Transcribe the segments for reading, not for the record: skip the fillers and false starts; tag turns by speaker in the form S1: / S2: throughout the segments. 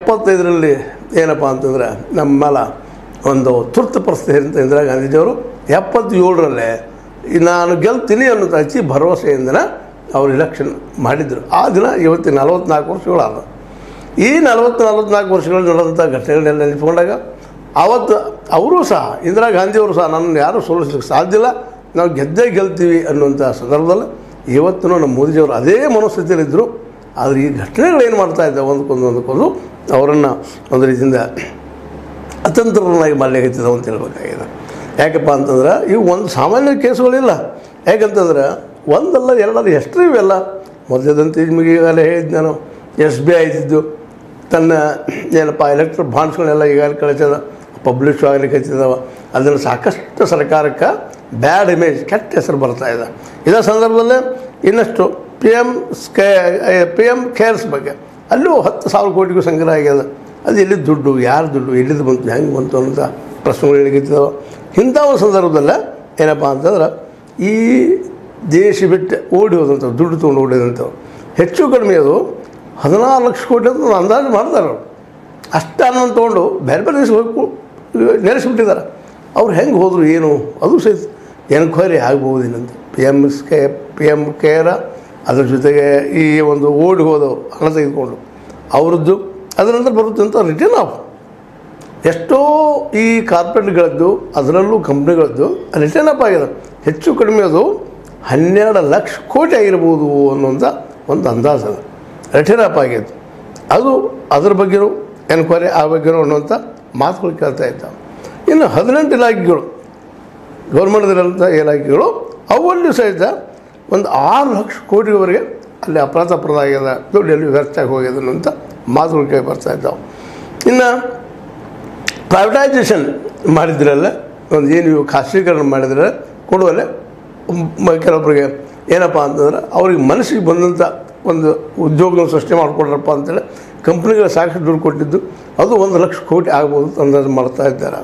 S1: 75ರಲ್ಲಿ ಏನಪ್ಪ ಅಂತಂದ್ರೆ ನಮ್ಮ ಮೇಲೆ ಒಂದು ತುರ್ತು ಪರಿಸ್ಥಿತಿ ಅಂತ ಇಂದಿರಾ ಗಾಂಧೀಜಿಯವರು 77ರಲ್ಲೇ ನಾನು ಗೆಲ್ತೀನಿ ಅನ್ನೋ ಹಚ್ಚಿ ಭರವಸೆಯಿಂದನೇ ಅವರು ಇಲೆಕ್ಷನ್ ಮಾಡಿದರು. ಆ ದಿನ ಇವತ್ತಿನ 44 ವರ್ಷಗಳಾದ. ಈ 44 ವರ್ಷಗಳು ನಡೆದಂಥ ಘಟನೆಗಳನ್ನೆಲ್ಲ ನೆನಪಿಕೊಂಡಾಗ ಆವತ್ತು ಅವರು ಸಹ ಇಂದಿರಾ ಗಾಂಧಿಯವರು ಸಹ ನನ್ನನ್ನು ಯಾರೂ ಸೋಲಿಸಲಿಕ್ಕೆ ಸಾಧ್ಯ ಇಲ್ಲ, ನಾವು ಗೆದ್ದೇ ಗೆಲ್ತೀವಿ ಅನ್ನುವಂಥ ಸಂದರ್ಭದಲ್ಲಿ ಇವತ್ತು ನಮ್ಮ ಮೋದಿಜಿಯವರು ಅದೇ ಮನಸ್ಥಿತಿಯಲ್ಲಿದ್ದರು. ಆದರೆ ಈ ಘಟನೆಗಳೇನು ಮಾಡ್ತಾಯಿದ್ದಾವೆ ಒಂದಕ್ಕೊಂದು ಅವರನ್ನು ಒಂದು ರೀತಿಯಿಂದ ಅತಂತ್ರನಾಗಿ ಮಾಡಲಿಕ್ಕಿದ್ದಾವೆ ಅಂತ ಹೇಳ್ಬೇಕಾಗಿದೆ. ಯಾಕಪ್ಪ ಅಂತಂದ್ರೆ ಇವು ಒಂದು ಸಾಮಾನ್ಯ ಕೇಸುಗಳಿಲ್ಲ. ಯಾಕಂತಂದ್ರೆ ಒಂದಲ್ಲ ಎರಡಲ್ಲ ಎಷ್ಟು ಇವೆಲ್ಲ ಮೊದಲದಂತೆ ನಿಮಗೆ ಈಗಾಗಲೇ ಹೇಳಿದ್ದು ನಾನು SBI ಇದ್ದಿದ್ದು ತನ್ನ ಏನಪ್ಪ ಎಲೆಕ್ಟ್ರಿಕ್ ಬಾಂಡ್ಸ್ಗಳನ್ನೆಲ್ಲ ಈಗಾಗಲೇ ಕಳಿಸದ ಪಬ್ಲಿಷ್ ಆಗಲಿಕ್ಕೆ ಹಚ್ಚಿದಾವ. ಅದನ್ನು ಸಾಕಷ್ಟು ಸರ್ಕಾರಕ್ಕೆ ಬ್ಯಾಡ್ ಇಮೇಜ್ ಕೆಟ್ಟ ಹೆಸರು ಬರ್ತಾಯಿದೆ. ಇದೇ ಸಂದರ್ಭದಲ್ಲೇ ಇನ್ನಷ್ಟು PM ಕೇರ್ಸ್ ಬಗ್ಗೆ ಅಲ್ಲೂ 10,000 ಕೋಟಿಗೂ ಸಂಗ್ರಹ ಆಗ್ಯದ. ಅದು ಎಲ್ಲಿದ್ದು ದುಡ್ಡು, ಯಾರು ದುಡ್ಡು, ಎಲ್ಲಿದ್ದು ಬಂತು, ಹೆಂಗೆ ಬಂತು ಅನ್ನೋಂಥ ಪ್ರಶ್ನೆಗಳು ಹೇಳಿದ್ದಾವೆ. ಇಂಥ ಒಂದು ಸಂದರ್ಭದಲ್ಲೇ ಏನಪ್ಪ ಅಂತಂದ್ರೆ ಈ ದೇಶ ಬಿಟ್ಟು ಓಡಿ ಹೋದಂಥವು, ದುಡ್ಡು ತೊಗೊಂಡು ಓಡಿದಂಥವು ಹೆಚ್ಚು ಕಡಿಮೆ ಅದು 16 ಲಕ್ಷ ಕೋಟಿ ಅಂತ ಅಂದಾಜು ಮಾಡ್ತಾರೆ. ಅವರು ಅಷ್ಟು ಅನ್ನೋದು ತೊಗೊಂಡು ಬೇರೆ ಬೇರೆ ದೇಶ ಹೋಗಿ ನೆಲೆಸಿಬಿಟ್ಟಿದ್ದಾರೆ. ಅವ್ರು ಹೆಂಗೆ ಹೋದರು ಏನು ಅದು ಸಹಿತ ಎನ್ಕ್ವೈರಿ ಆಗ್ಬೋದೇನಂತ PM ಕೇರ ಅದ್ರ ಜೊತೆಗೆ ಈ ಒಂದು ಓಡಿ ಹೋದವರು ಹಣ ತೆಗೆದುಕೊಂಡು ಅವರದ್ದು ಅದರ ನಂತರ ಬರುತ್ತೆ ಅಂತ ರಿಟರ್ನ್ ಆಫ್ ಎಷ್ಟೋ ಈ ಕಾರ್ಪೊರೇಟ್ಗಳದ್ದು ಅದರಲ್ಲೂ ಕಂಪ್ನಿಗಳದ್ದು ರಿಟರ್ನ್ ಅಪ್ ಆಗಿದೆ. ಹೆಚ್ಚು ಕಡಿಮೆ ಅದು 12 ಲಕ್ಷ ಕೋಟಿ ಆಗಿರ್ಬೋದು ಅನ್ನೋಂಥ ಒಂದು ಅಂದಾಜು ರಿಟರ್ನ್ ಅಪ್ ಆಗಿತ್ತು. ಅದು ಅದ್ರ ಬಗ್ಗೆಯೂ ಎನ್ಕ್ವೈರಿ ಆ ಬಗ್ಗೆಯೂ ಅನ್ನುವಂಥ ಮಾತುಗಳು ಕೇಳ್ತಾ ಇದ್ದಾವೆ. ಇನ್ನು 18 ಇಲಾಖೆಗಳು ಗೌರ್ಮೆಂಟ್ದಿರೋಂಥ ಇಲಾಖೆಗಳು ಅವಲ್ಲಿ ಸಹಿತ ಒಂದು 6 ಲಕ್ಷ ಕೋಟಿವರೆಗೆ ಅಲ್ಲಿ ಅಪರಾಧ ಆಗ್ಯದ, ದುಡ್ಡಲ್ಲಿ ವ್ಯರ್ಥಾಗಿ ಹೋಗ್ಯದ ಅನ್ನೋಂಥ ಮಾತುಗಳು ಕೇಳಿ ಬರ್ತಾ ಇದ್ದಾವೆ. ಇನ್ನು ಪ್ರೈವೇಟೈಸೇಷನ್ ಮಾಡಿದ್ರಲ್ಲ ಒಂದು ಏನು ಇವು ಖಾಸಗೀಕರಣ ಮಾಡಿದ್ರೆ ಕೊಡುವಲ್ಲೇ ಕೆಲವೊಬ್ಬರಿಗೆ ಏನಪ್ಪ ಅಂತಂದ್ರೆ ಅವ್ರಿಗೆ ಮನಸ್ಸಿಗೆ ಬಂದಂಥ ಒಂದು ಉದ್ಯೋಗನ ಸೃಷ್ಟಿ ಮಾಡಿಕೊಡ್ರಪ್ಪ ಅಂತೇಳಿ ಕಂಪ್ನಿಗಳು ಸಾಕಷ್ಟು ದುಡ್ಡು ಕೊಟ್ಟಿದ್ದು ಅದು 1 ಲಕ್ಷ ಕೋಟಿ ಆಗ್ಬೋದು ಅಂತ ಅಂದಾಜು ಮಾಡ್ತಾ ಇದ್ದಾರೆ.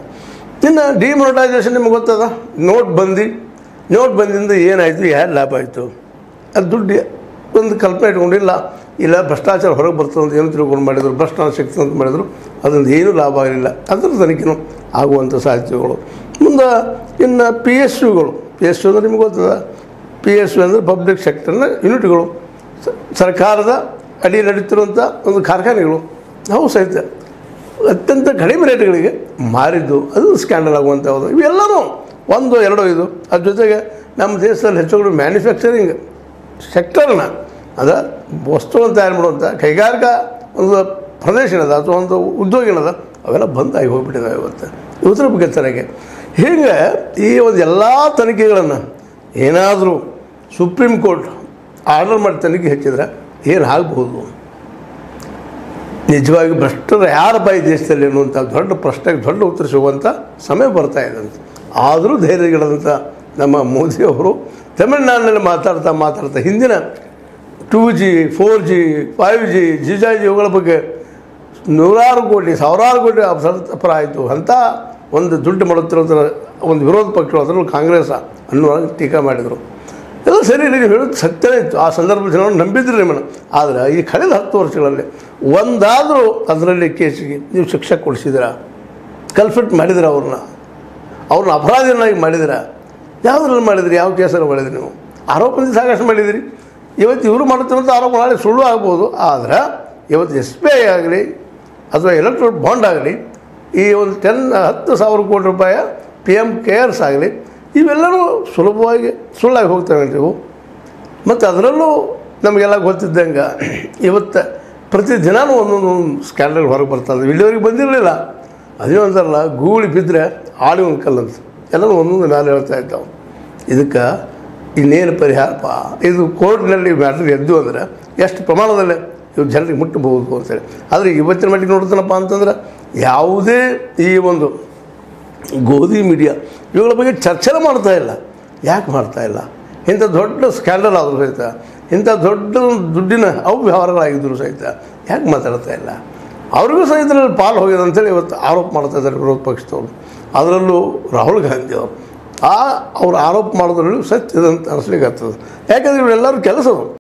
S1: ಇನ್ನು ಡಿಮೊನಿಟೈಸೇಷನ್ ನಿಮ್ಗೆ ಗೊತ್ತದ, ನೋಟ್ ಬಂದಿಂದ ಏನಾಯಿತು, ಯಾರು ಲಾಭ ಆಯಿತು, ಅದು ದುಡ್ಡು ಒಂದು ಕಲ್ಪನೆ ಇಟ್ಕೊಂಡಿಲ್ಲ. ಇಲ್ಲ ಭ್ರಷ್ಟಾಚಾರ ಹೊರಗೆ ಬರ್ತದೆ ಅಂತ ಏನು ತಿಳ್ಕೊಂಡು ಮಾಡಿದರು, ಭ್ರಷ್ಟಾಚಾರ ಶಕ್ತಿ ಅಂತ ಮಾಡಿದರು, ಅದರಿಂದ ಏನೂ ಲಾಭ ಆಗಲಿಲ್ಲ. ಅದರ ತನಿಖೆನೂ ಆಗುವಂಥ ಸಾಧ್ಯತೆಗಳು. ಮುಂದೆ ಇನ್ನು PSU ಅಂದರೆ ನಿಮ್ಗೆ ಗೊತ್ತದ, PSU ಅಂದರೆ ಪಬ್ಲಿಕ್ ಸೆಕ್ಟರ್ನ ಯೂನಿಟ್ಗಳು, ಸರ್ಕಾರದ ಅಡಿ ನಡೀತಿರುವಂಥ ಒಂದು ಕಾರ್ಖಾನೆಗಳು ಅವು ಸಹಿತ ಅತ್ಯಂತ ಕಡಿಮೆ ರೇಟ್ಗಳಿಗೆ ಮಾರಿದ್ದು ಅದು ಸ್ಕ್ಯಾಂಡಲ್ ಆಗುವಂಥದ್ದು. ಇವೆಲ್ಲವೂ 1, 2 ಇದು. ಅದ್ರ ಜೊತೆಗೆ ನಮ್ಮ ದೇಶದಲ್ಲಿ ಹೆಚ್ಚು ಕಡಿಮೆ ಮ್ಯಾನುಫ್ಯಾಕ್ಚರಿಂಗ್ ಸೆಕ್ಟರ್ನ ಅದ ವಸ್ತುಗಳನ್ನು ತಯಾರು ಮಾಡುವಂಥ ಕೈಗಾರಿಕಾ ಒಂದು ಪ್ರದೇಶ ಏನದ ಅಥವಾ ಒಂದು ಉದ್ಯೋಗ ಏನದ ಅವೆಲ್ಲ ಬಂದಾಗಿ ಹೋಗ್ಬಿಟ್ಟಿದ್ದಾವೆ ಇವತ್ತರ ಬಗ್ಗೆ ತನಿಖೆ. ಹೀಗೆ ಈ ಒಂದು ಎಲ್ಲ ತನಿಖೆಗಳನ್ನು ಏನಾದರೂ ಸುಪ್ರೀಂ ಕೋರ್ಟ್ ಆರ್ಡರ್ ಮಾಡಿ ತನಿಖೆ ಹೆಚ್ಚಿದ್ರೆ ಏನು ಆಗ್ಬೋದು, ನಿಜವಾಗಿ ಭ್ರಷ್ಟರು ಯಾರಪ್ಪ ಈ ದೇಶದಲ್ಲಿ ಅನ್ನುವಂಥ ದೊಡ್ಡ ಪ್ರಶ್ನೆಗೆ ದೊಡ್ಡ ಉತ್ತರ ಸಿಗುವಂಥ ಸಮಯ ಬರ್ತಾ ಇದೆ ಅಂತ. ಆದರೂ ಧೈರ್ಯಗಳಂಥ ನಮ್ಮ ಮೋದಿಯವರು ತಮಿಳುನಾಡಿನಲ್ಲಿ ಮಾತಾಡ್ತಾ ಹಿಂದಿನ 2G 4G 5G ಜಿಜಾಜಿ ಇವುಗಳ ಬಗ್ಗೆ ಸಾವಿರಾರು ಕೋಟಿ ಅಪರ ಆಯಿತು ಅಂತ ಒಂದು ದುಡ್ಡು ಮಾಡುತ್ತಿರೋಂಥ ಒಂದು ವಿರೋಧ ಪಕ್ಷಗಳು ಅದರಲ್ಲೂ ಕಾಂಗ್ರೆಸ್ ಅನ್ನುವಾಗ ಟೀಕಾ ಮಾಡಿದರು. ಎಲ್ಲ ಸರಿ, ನೀವು ಹೇಳೋದು ಸತ್ಯನೇ ಇತ್ತು. ಆ ಸಂದರ್ಭದಲ್ಲಿ ನಾವು ನಂಬಿದ್ರಿ ನಿಮ್ಮನ್ನು. ಆದರೆ ಈ ಕಳೆದ 10 ವರ್ಷಗಳಲ್ಲಿ ಒಂದಾದರೂ ಅದರಲ್ಲಿ ಕೇಸಿಗೆ ನೀವು ಶಿಕ್ಷೆ ಕೊಡಿಸಿದಿರ, ಕಲ್ಫಿಟ್ ಮಾಡಿದಿರ, ಅವ್ರನ್ನ ಅಪರಾಧಿಯನ್ನಾಗಿ ಮಾಡಿದಿರ, ಯಾವುದ್ರಲ್ಲಿ ಮಾಡಿದಿರಿ, ಯಾವ ಕೇಸಲ್ಲಿ ಮಾಡಿದ್ರಿ? ನೀವು ಆರೋಪದಿಂದ ಸಾಕಷ್ಟು ಮಾಡಿದಿರಿ. ಇವತ್ತು ಇವರು ಮಾಡುತ್ತಿರುವಂಥ ಆರೋಪ ನಾಳೆ ಸುಳ್ಳು ಆಗ್ಬೋದು. ಆದರೆ ಇವತ್ತು SBI ಆಗಲಿ ಅಥವಾ ಎಲೆಕ್ಟ್ರಿಕ್ ಬಾಂಡ್ ಆಗಲಿ, ಈ ಒಂದು 10,000 ಕೋಟಿ ರೂಪಾಯಿ PM ಕೇರ್ಸ್ ಆಗಲಿ, ಇವೆಲ್ಲವೂ ಸುಲಭವಾಗಿ ಸುಳ್ಳಾಗಿ ಹೋಗ್ತವೆ ನೀವು. ಮತ್ತು ಅದರಲ್ಲೂ ನಮಗೆಲ್ಲ ಗೊತ್ತಿದ್ದಂಗೆ ಇವತ್ತು ಪ್ರತಿದಿನವೂ ಒಂದೊಂದು ಸ್ಕ್ಯಾಂಡಲ್ ಹೊರಗೆ ಬರ್ತದೆ. ಇಲ್ಲಿವರೆಗೆ ಬಂದಿರಲಿಲ್ಲ. ಅದೇ ಒಂಥರಲ್ಲ ಗೂಳಿ ಬಿದ್ದರೆ ಆಡಿ ಒಂದು ಕಲ್ಲಂತ ಎಲ್ಲರೂ ಒಂದೊಂದು ಮೇಲೆ ಹೇಳ್ತಾ ಇದ್ದಾವೆ. ಇದಕ್ಕೆ ಇನ್ನೇನು ಪರಿಹಾರಪ್ಪ? ಇದು ಕೋರ್ಟ್ನಲ್ಲಿ ಮ್ಯಾಟ್ರ್ ಎದ್ದು ಅಂದರೆ ಎಷ್ಟು ಪ್ರಮಾಣದಲ್ಲಿ ಇವು ಜನರಿಗೆ ಮುಟ್ಟಬಹುದು ಅಂತೇಳಿ. ಆದರೆ ಇವತ್ತಿನ ಮಟ್ಟಿಗೆ ನೋಡ್ತಾನಪ್ಪ ಅಂತಂದ್ರೆ ಯಾವುದೇ ಈ ಒಂದು ಗೋಧಿ ಮೀಡಿಯಾ ಇವುಗಳ ಬಗ್ಗೆ ಚರ್ಚೆ ಮಾಡ್ತಾಯಿಲ್ಲ. ಯಾಕೆ ಮಾಡ್ತಾಯಿಲ್ಲ? ಇಂಥ ದೊಡ್ಡ ಸ್ಕ್ಯಾಂಡಲ್ ಆದರೂ ಸಹಿತ, ಇಂಥ ದೊಡ್ಡ ದುಡ್ಡಿನ ಅವ್ಯವಹಾರಗಳಾಗಿದ್ದರೂ ಸಹಿತ ಯಾಕೆ ಮಾತಾಡ್ತಾ ಇಲ್ಲ? ಅವ್ರಿಗೂ ಸಹಿತ ಪಾಲು ಹೋಗಿದೆ ಅಂತೇಳಿ ಇವತ್ತು ಆರೋಪ ಮಾಡ್ತಾ ಇದ್ದಾರೆ ವಿರೋಧ ಪಕ್ಷದವರು. ಅದರಲ್ಲೂ ರಾಹುಲ್ ಗಾಂಧಿ ಅವರು ಅವ್ರು ಆರೋಪ ಮಾಡೋದ್ರಲ್ಲೂ ಸತ್ಯದಂತ ಅನಿಸ್ಲಿಕ್ಕೆ ಆಗ್ತದೆ. ಯಾಕಂದರೆ ಇವರೆಲ್ಲರೂ ಕೆಲಸವರು.